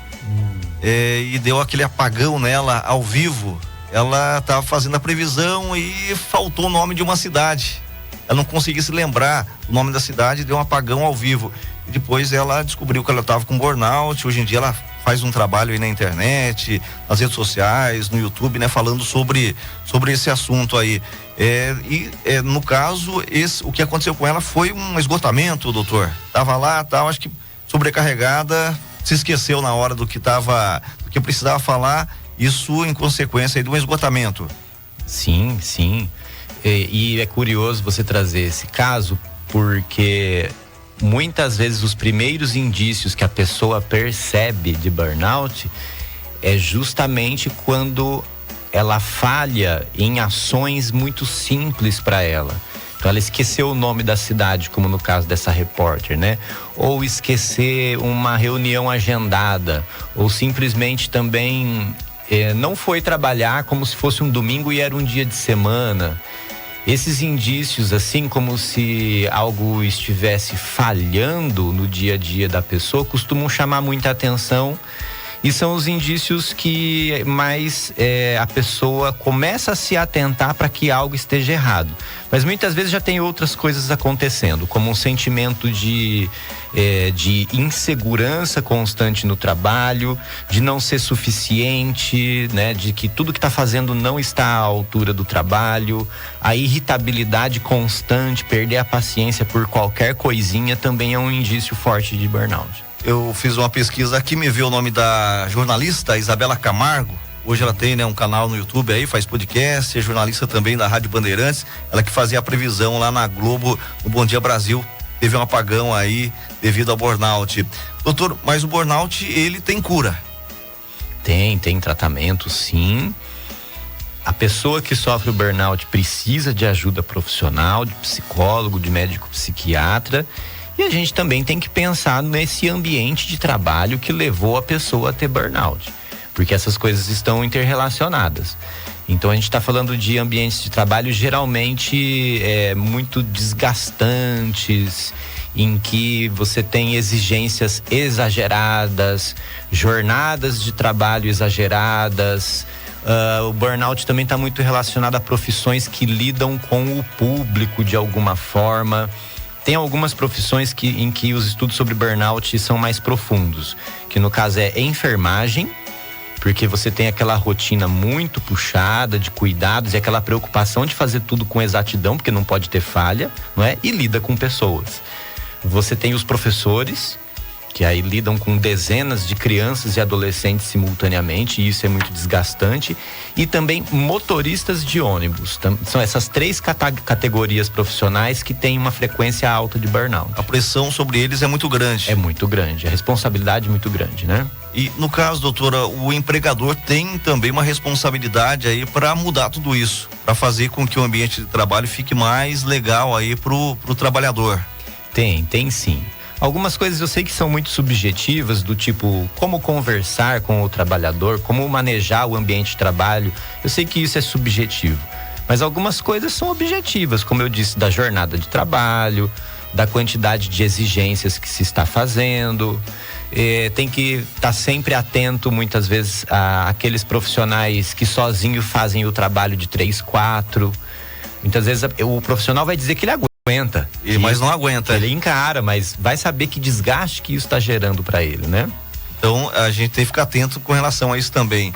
e deu aquele apagão nela ao vivo. Ela estava fazendo a previsão e faltou o nome de uma cidade. Ela não conseguia se lembrar o nome da cidade, deu um apagão ao vivo. E depois ela descobriu que ela estava com burnout. Hoje em dia ela faz um trabalho aí na internet, nas redes sociais, no YouTube, né? Falando sobre esse assunto aí. No caso, o que aconteceu com ela foi um esgotamento, doutor. Tava lá, acho que sobrecarregada, se esqueceu na hora do que precisava falar, isso em consequência aí de um esgotamento. Sim. E é curioso você trazer esse caso, porque muitas vezes os primeiros indícios que a pessoa percebe de burnout é justamente quando ela falha em ações muito simples para ela. Então ela esqueceu o nome da cidade, como no caso dessa repórter, né? Ou esquecer uma reunião agendada, ou simplesmente também não foi trabalhar como se fosse um domingo e era um dia de semana. Esses indícios, assim como se algo estivesse falhando no dia a dia da pessoa, costumam chamar muita atenção, e são os indícios que mais a pessoa começa a se atentar para que algo esteja errado. Mas muitas vezes já tem outras coisas acontecendo, como um sentimento de insegurança constante no trabalho, de não ser suficiente, né? De que tudo que está fazendo não está à altura do trabalho, a irritabilidade constante, perder a paciência por qualquer coisinha também é um indício forte de burnout. Eu fiz uma pesquisa aqui, me veio o nome da jornalista Isabela Camargo. Hoje ela tem, né, um canal no YouTube aí, faz podcast, é jornalista também da Rádio Bandeirantes. Ela que fazia a previsão lá na Globo, no Bom Dia Brasil. Teve um apagão aí devido ao burnout. Doutor, mas o burnout, ele tem cura? Tem tratamento, sim. A pessoa que sofre o burnout precisa de ajuda profissional, de psicólogo, de médico psiquiatra. E a gente também tem que pensar nesse ambiente de trabalho que levou a pessoa a ter burnout, porque essas coisas estão interrelacionadas. Então a gente está falando de ambientes de trabalho geralmente muito desgastantes, em que você tem exigências exageradas, jornadas de trabalho exageradas. O burnout também está muito relacionado a profissões que lidam com o público de alguma forma. Tem algumas profissões em que os estudos sobre burnout são mais profundos, que no caso é enfermagem, porque você tem aquela rotina muito puxada de cuidados e aquela preocupação de fazer tudo com exatidão, porque não pode ter falha, não é? E lida com pessoas. Você tem os professores, que aí lidam com dezenas de crianças e adolescentes simultaneamente, e isso é muito desgastante, e também motoristas de ônibus. São essas 3 categorias profissionais que têm uma frequência alta de burnout. A pressão sobre eles é muito grande. É muito grande, a responsabilidade é muito grande, né? E no caso, doutora, o empregador tem também uma responsabilidade aí para mudar tudo isso, para fazer com que o ambiente de trabalho fique mais legal aí pro trabalhador. Tem sim. Algumas coisas eu sei que são muito subjetivas, do tipo como conversar com o trabalhador, como manejar o ambiente de trabalho. Eu sei que isso é subjetivo, mas algumas coisas são objetivas, como eu disse, da jornada de trabalho, da quantidade de exigências que se está fazendo. Tem que estar sempre atento muitas vezes àqueles profissionais que sozinho fazem o trabalho de 3, 4. Muitas vezes o profissional vai dizer que ele aguenta, mas não aguenta. Ele encara, mas vai saber que desgaste que isso está gerando para ele, né? Então a gente tem que ficar atento com relação a isso também.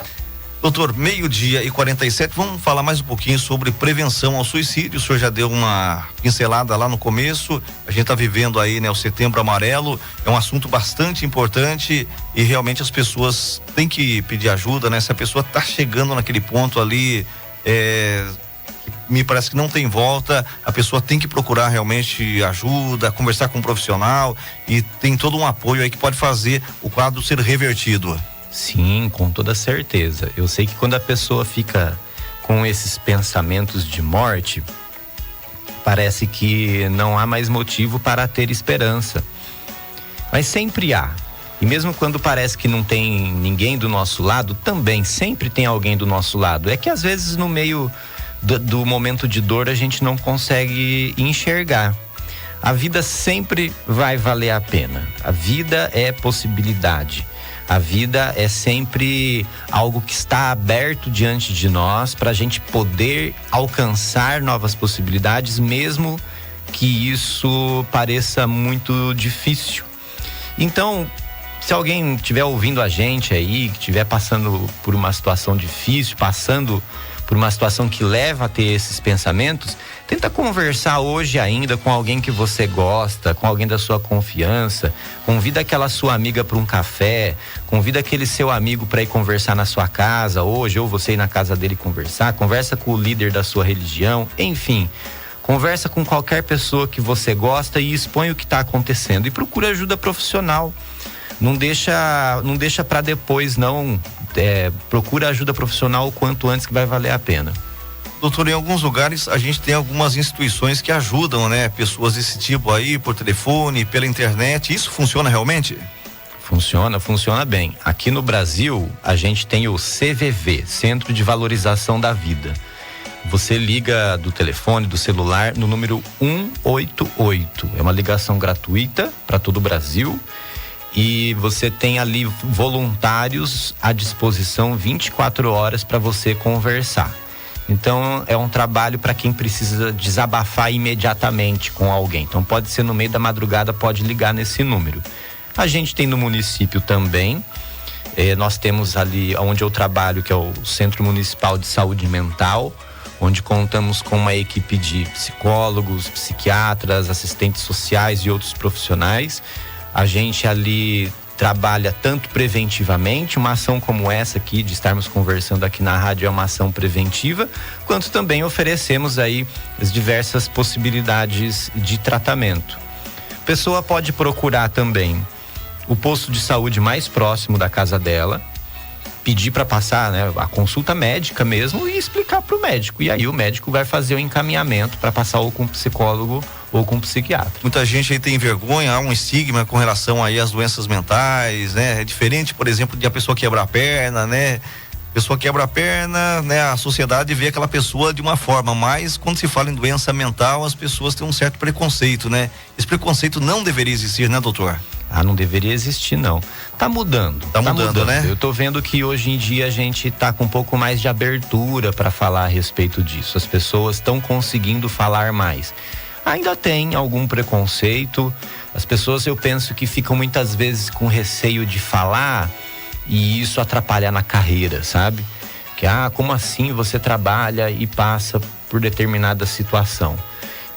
Doutor, 12:47, vamos falar mais um pouquinho sobre prevenção ao suicídio. O senhor já deu uma pincelada lá no começo. A gente está vivendo aí, né, o Setembro Amarelo. É um assunto bastante importante e realmente as pessoas têm que pedir ajuda, né? Se a pessoa está chegando naquele ponto ali, me parece que não tem volta, a pessoa tem que procurar realmente ajuda, conversar com um profissional, e tem todo um apoio aí que pode fazer o quadro ser revertido. Sim, com toda certeza. Eu sei que quando a pessoa fica com esses pensamentos de morte, parece que não há mais motivo para ter esperança. Mas sempre há. E mesmo quando parece que não tem ninguém do nosso lado, também sempre tem alguém do nosso lado. É que às vezes no meio do momento de dor a gente não consegue enxergar. A vida sempre vai valer a pena. A vida é possibilidade. A vida é sempre algo que está aberto diante de nós para a gente poder alcançar novas possibilidades, mesmo que isso pareça muito difícil. Então, se alguém estiver ouvindo a gente aí, que estiver passando por uma situação difícil, passando por uma situação que leva a ter esses pensamentos, tenta conversar hoje ainda com alguém que você gosta, com alguém da sua confiança. Convida aquela sua amiga para um café, convida aquele seu amigo para ir conversar na sua casa hoje, ou você ir na casa dele conversar, conversa com o líder da sua religião, enfim, conversa com qualquer pessoa que você gosta e expõe o que está acontecendo e procura ajuda profissional. Não deixa para depois, não. Procura ajuda profissional o quanto antes, que vai valer a pena. Doutor, em alguns lugares a gente tem algumas instituições que ajudam, né? Pessoas desse tipo aí, por telefone, pela internet. Isso funciona realmente? Funciona bem. Aqui no Brasil, a gente tem o CVV, Centro de Valorização da Vida. Você liga do telefone, do celular, no número 188. É uma ligação gratuita para todo o Brasil. E você tem ali voluntários à disposição 24 horas para você conversar. Então é um trabalho para quem precisa desabafar imediatamente com alguém. Então pode ser no meio da madrugada, pode ligar nesse número. A gente tem no município também, nós temos ali onde eu trabalho, que é o Centro Municipal de Saúde Mental, onde contamos com uma equipe de psicólogos, psiquiatras, assistentes sociais e outros profissionais. A gente ali trabalha tanto preventivamente, uma ação como essa aqui, de estarmos conversando aqui na rádio, é uma ação preventiva, quanto também oferecemos aí as diversas possibilidades de tratamento. A pessoa pode procurar também o posto de saúde mais próximo da casa dela, pedir para passar, né, a consulta médica mesmo e explicar para o médico. E aí o médico vai fazer o encaminhamento para passar ou com psicólogo ou com psiquiatra. Muita gente aí tem vergonha, há um estigma com relação aí às doenças mentais, né? É diferente, por exemplo, de a pessoa quebrar a perna, né? A pessoa quebra a perna, né? A sociedade vê aquela pessoa de uma forma, mas quando se fala em doença mental, as pessoas têm um certo preconceito, né? Esse preconceito não deveria existir, né, doutor? Não deveria existir, não. Tá mudando, né? Eu tô vendo que hoje em dia a gente tá com um pouco mais de abertura para falar a respeito disso. As pessoas estão conseguindo falar mais. Ainda tem algum preconceito. As pessoas, eu penso que ficam muitas vezes com receio de falar e isso atrapalhar na carreira, sabe? Que, como assim você trabalha e passa por determinada situação?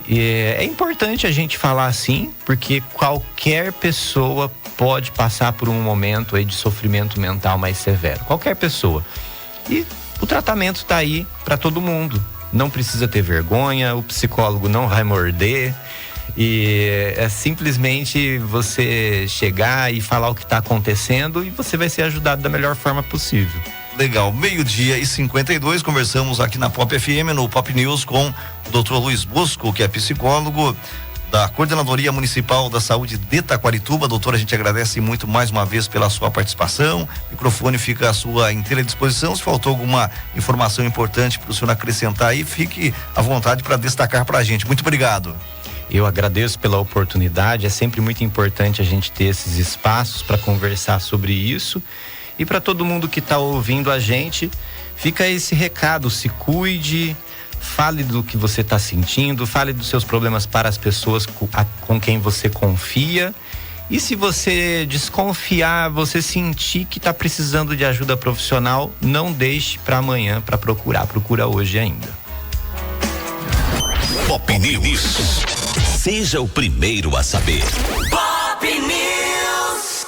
E é importante a gente falar assim, porque qualquer pessoa pode passar por um momento aí de sofrimento mental mais severo. Qualquer pessoa. E o tratamento está aí para todo mundo. Não precisa ter vergonha, o psicólogo não vai morder. E é simplesmente você chegar e falar o que está acontecendo e você vai ser ajudado da melhor forma possível. Legal, 12:52, conversamos aqui na Pop FM, no Pop News, com o Dr. Luiz Bosco, que é psicólogo da Coordenadoria Municipal da Saúde de Taquarituba. Doutor, a gente agradece muito mais uma vez pela sua participação. O microfone fica à sua inteira disposição. Se faltou alguma informação importante para o senhor acrescentar aí, fique à vontade para destacar para a gente. Muito obrigado. Eu agradeço pela oportunidade. É sempre muito importante a gente ter esses espaços para conversar sobre isso. E para todo mundo que está ouvindo a gente, fica esse recado: se cuide, fale do que você está sentindo, fale dos seus problemas para as pessoas com quem você confia E se você desconfiar, você sentir que está precisando de ajuda profissional, não deixe para amanhã para procurar. Procura hoje ainda. Pop News. Seja o primeiro a saber. Pop News.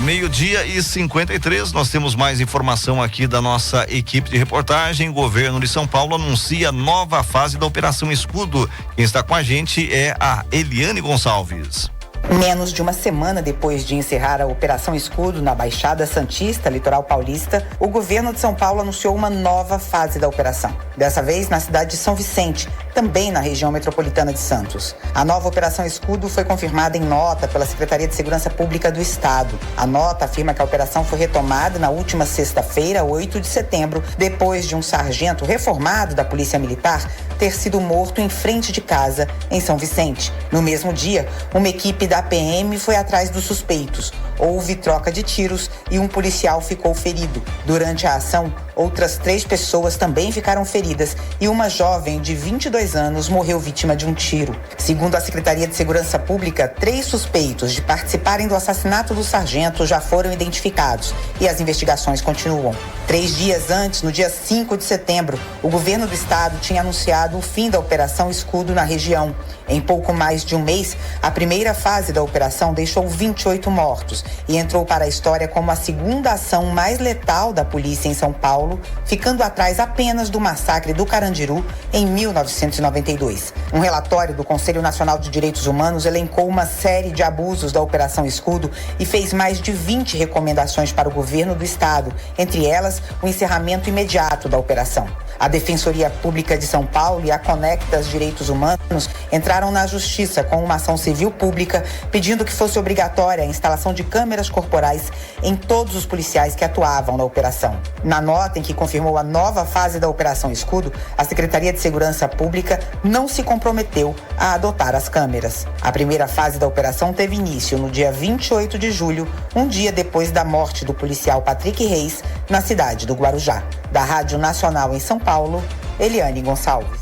Meio-dia e 53, nós temos mais informação aqui da nossa equipe de reportagem. O governo de São Paulo anuncia nova fase da Operação Escudo. Quem está com a gente é a Eliane Gonçalves. Menos de uma semana depois de encerrar a Operação Escudo na Baixada Santista, litoral paulista, o governo de São Paulo anunciou uma nova fase da operação. Dessa vez na cidade de São Vicente, também na região metropolitana de Santos. A nova Operação Escudo foi confirmada em nota pela Secretaria de Segurança Pública do Estado. A nota afirma que a operação foi retomada na última sexta-feira, 8 de setembro, depois de um sargento reformado da Polícia Militar ter sido morto em frente de casa, em São Vicente. No mesmo dia, uma equipe da PM foi atrás dos suspeitos. Houve troca de tiros e um policial ficou ferido. Durante a ação, outras 3 pessoas também ficaram feridas e uma jovem de 22 anos morreu vítima de um tiro. Segundo a Secretaria de Segurança Pública, 3 suspeitos de participarem do assassinato do sargento já foram identificados e as investigações continuam. 3 dias antes, no dia 5 de setembro, o governo do estado tinha anunciado o fim da Operação Escudo na região. Em pouco mais de um mês, a primeira fase da operação deixou 28 mortos e entrou para a história como a segunda ação mais letal da polícia em São Paulo, ficando atrás apenas do massacre do Carandiru em 1992. Um relatório do Conselho Nacional de Direitos Humanos elencou uma série de abusos da Operação Escudo e fez mais de 20 recomendações para o governo do estado, entre elas o encerramento imediato da operação. A Defensoria Pública de São Paulo e a Conectas Direitos Humanos entraram na Justiça com uma ação civil pública pedindo que fosse obrigatória a instalação de câmeras corporais em todos os policiais que atuavam na operação. Na nota em que confirmou a nova fase da Operação Escudo, a Secretaria de Segurança Pública não se comprometeu a adotar as câmeras. A primeira fase da operação teve início no dia 28 de julho, um dia depois da morte do policial Patrick Reis, na cidade do Guarujá. Da Rádio Nacional em São Paulo, Eliane Gonçalves.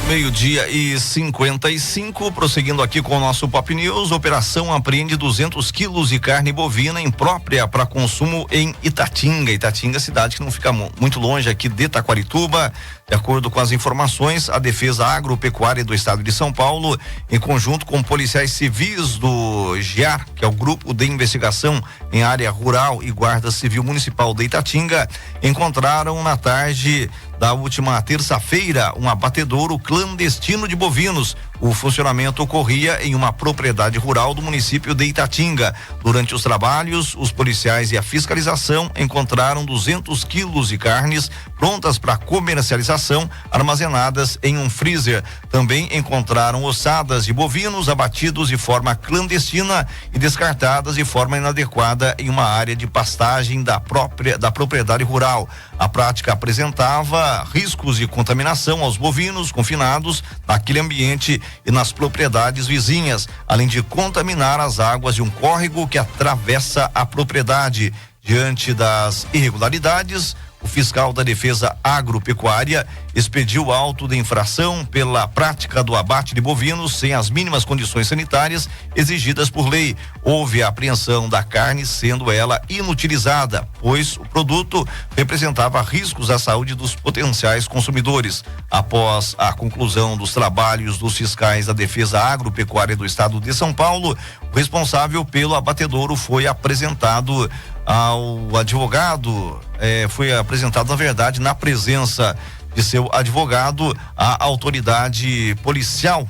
Meio-dia e 55, prosseguindo aqui com o nosso Pop News. Operação apreende 200 quilos de carne bovina imprópria para consumo em Itatinga. Itatinga, cidade que não fica muito longe aqui de Taquarituba. De acordo com as informações, a Defesa Agropecuária do Estado de São Paulo, em conjunto com policiais civis do GIAR, que é o Grupo de Investigação em Área Rural e Guarda Civil Municipal de Itatinga, encontraram na tarde da última terça-feira um abatedouro clandestino de bovinos. O funcionamento ocorria em uma propriedade rural do município de Itatinga. Durante os trabalhos, os policiais e a fiscalização encontraram 200 quilos de carnes prontas para comercialização, armazenadas em um freezer. Também encontraram ossadas de bovinos abatidos de forma clandestina e descartadas de forma inadequada em uma área de pastagem da propriedade rural. A prática apresentava riscos de contaminação aos bovinos confinados naquele ambiente e nas propriedades vizinhas, além de contaminar as águas de um córrego que atravessa a propriedade. Diante das irregularidades, o fiscal da Defesa Agropecuária expediu auto de infração pela prática do abate de bovinos sem as mínimas condições sanitárias exigidas por lei. Houve a apreensão da carne, sendo ela inutilizada, pois o produto representava riscos à saúde dos potenciais consumidores. Após a conclusão dos trabalhos dos fiscais da Defesa Agropecuária do Estado de São Paulo, o responsável pelo abatedouro foi apresentado ao advogado, foi apresentado, na verdade, na presença de seu advogado, à autoridade policial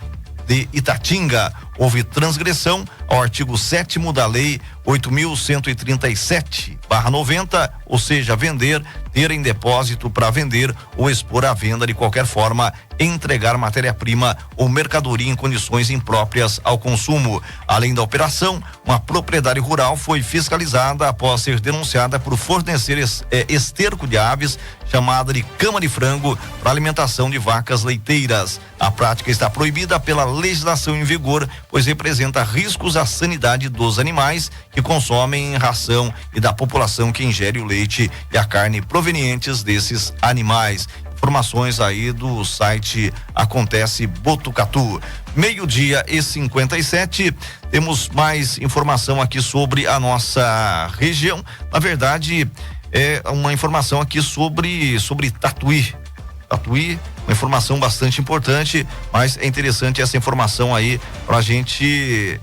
de Itatinga. Houve transgressão ao artigo 7º da Lei 8.137/90, ou seja, vender, ter em depósito para vender ou expor à venda de qualquer forma, entregar matéria-prima ou mercadoria em condições impróprias ao consumo. Além da operação, uma propriedade rural foi fiscalizada após ser denunciada por fornecer esterco de aves, chamada de cama de frango, para alimentação de vacas leiteiras. A prática está proibida pela legislação em vigor, pois representa riscos à sanidade dos animais que consomem ração e da população que ingere o leite e a carne provenientes desses animais. Informações aí do site Acontece Botucatu. 12:57. Temos mais informação aqui sobre a nossa região. Na verdade, é uma informação aqui sobre Tatuí. Tatuí, uma informação bastante importante, mas é interessante essa informação aí pra gente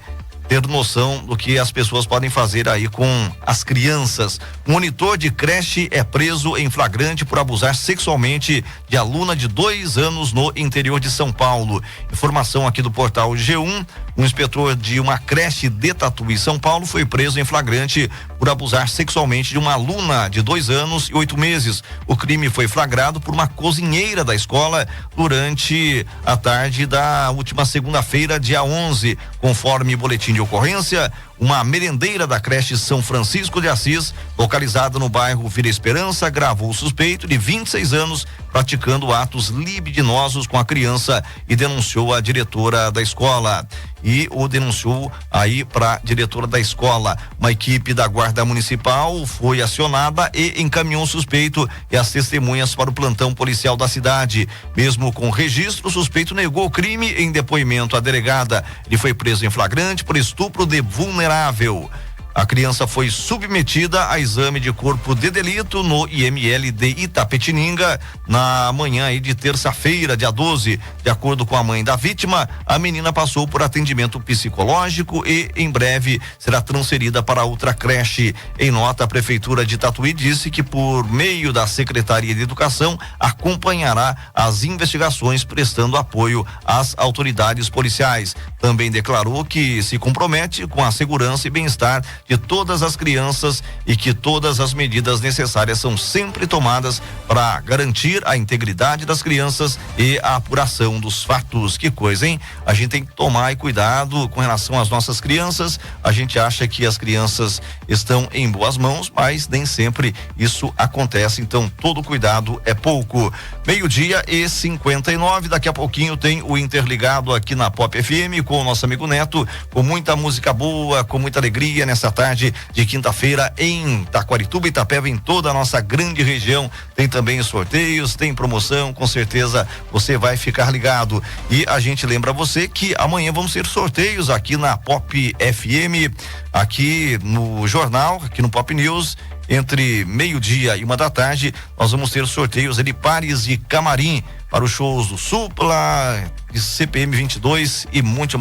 ter noção do que as pessoas podem fazer aí com as crianças. Monitor de creche é preso em flagrante por abusar sexualmente de aluna de 2 anos no interior de São Paulo. Informação aqui do portal G1. Um inspetor de uma creche de Tatuí, São Paulo, foi preso em flagrante por abusar sexualmente de uma aluna de 2 anos e 8 meses. O crime foi flagrado por uma cozinheira da escola durante a tarde da última segunda-feira, dia 11. Conforme boletim de ocorrência, uma merendeira da creche São Francisco de Assis, localizada no bairro Vila Esperança, gravou o suspeito de 26 anos praticando atos libidinosos com a criança e denunciou a diretora da escola. E o denunciou aí para a diretora da escola. Uma equipe da Guarda Municipal foi acionada e encaminhou o suspeito e as testemunhas para o plantão policial da cidade. Mesmo com registro, o suspeito negou o crime em depoimento à delegada. Ele foi preso em flagrante por estupro de vulnerável. A criança foi submetida a exame de corpo de delito no IML de Itapetininga na manhã aí de terça-feira, dia 12. De acordo com a mãe da vítima, a menina passou por atendimento psicológico e em breve será transferida para outra creche. Em nota, a Prefeitura de Tatuí disse que por meio da Secretaria de Educação acompanhará as investigações prestando apoio às autoridades policiais. Também declarou que se compromete com a segurança e bem-estar de todas as crianças e que todas as medidas necessárias são sempre tomadas para garantir a integridade das crianças e a apuração dos fatos. Que coisa, hein? A gente tem que tomar cuidado com relação às nossas crianças. A gente acha que as crianças estão em boas mãos, mas nem sempre isso acontece, então todo cuidado é pouco. 12:59, daqui a pouquinho tem o Interligado aqui na Pop FM com o nosso amigo Neto, com muita música boa, com muita alegria nessa tarde de quinta-feira em Taquarituba, Itapeva, em toda a nossa grande região. Tem também sorteios, tem promoção, com certeza você vai ficar ligado. E a gente lembra você que amanhã vamos ter sorteios aqui na Pop FM, aqui no jornal, aqui no Pop News. Entre 12:00 e 1h, nós vamos ter sorteios de pares e camarim para os shows do Supla, de CPM 22 e muito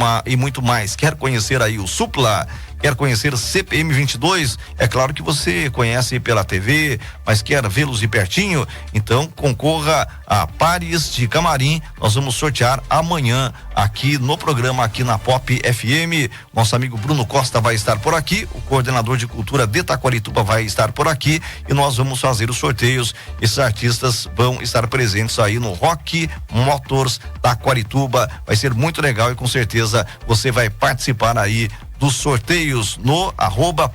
mais. Quer conhecer aí o Supla? Quer conhecer CPM 22? É claro que você conhece pela TV, mas quer vê-los de pertinho? Então concorra a pares de camarim. Nós vamos sortear amanhã aqui no programa, aqui na Pop FM. Nosso amigo Bruno Costa vai estar por aqui, o coordenador de cultura de Taquarituba vai estar por aqui e nós vamos fazer os sorteios. Esses artistas vão estar presentes aí no Rock Motors Taquarituba. Vai ser muito legal e com certeza você vai participar aí dos sorteios no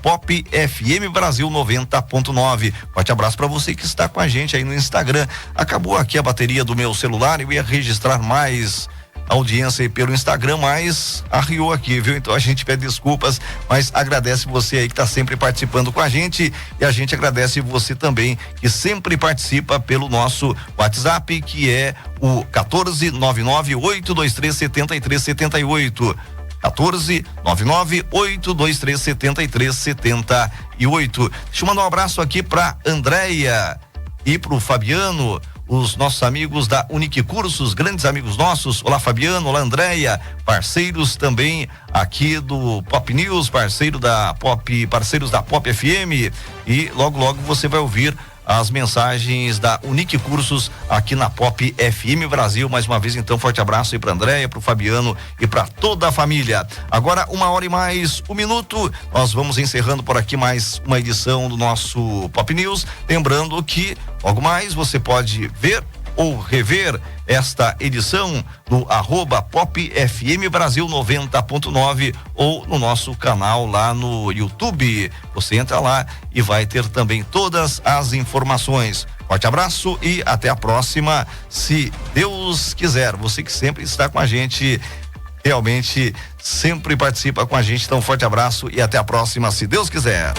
@Pop FM Brasil 90.9. Forte abraço para você que está com a gente aí no Instagram. Acabou aqui a bateria do meu celular, eu ia registrar mais audiência aí pelo Instagram, mas arriou aqui, viu? Então a gente pede desculpas, mas agradece você aí que está sempre participando com a gente e a gente agradece você também que sempre participa pelo nosso WhatsApp, que é o 1499-823-7378. 1499-823-7378. Deixa eu mandar um abraço aqui pra Andréia e pro Fabiano, os nossos amigos da Unique Cursos, grandes amigos nossos. Olá, Fabiano, olá, Andréia, parceiros também aqui do Pop News, parceiros da Pop FM, e logo você vai ouvir as mensagens da Unique Cursos aqui na Pop FM Brasil. Mais uma vez, então, forte abraço aí pra Andréia, pro Fabiano e pra toda a família. Agora, 1h mais 1 minuto, nós vamos encerrando por aqui mais uma edição do nosso Pop News. Lembrando que logo mais você pode ver ou rever esta edição no @Pop FM Brasil 90.9 ou no nosso canal lá no YouTube. Você entra lá e vai ter também todas as informações. Forte abraço e até a próxima, se Deus quiser. Você que sempre está com a gente, realmente sempre participa com a gente. Então, forte abraço e até a próxima, se Deus quiser.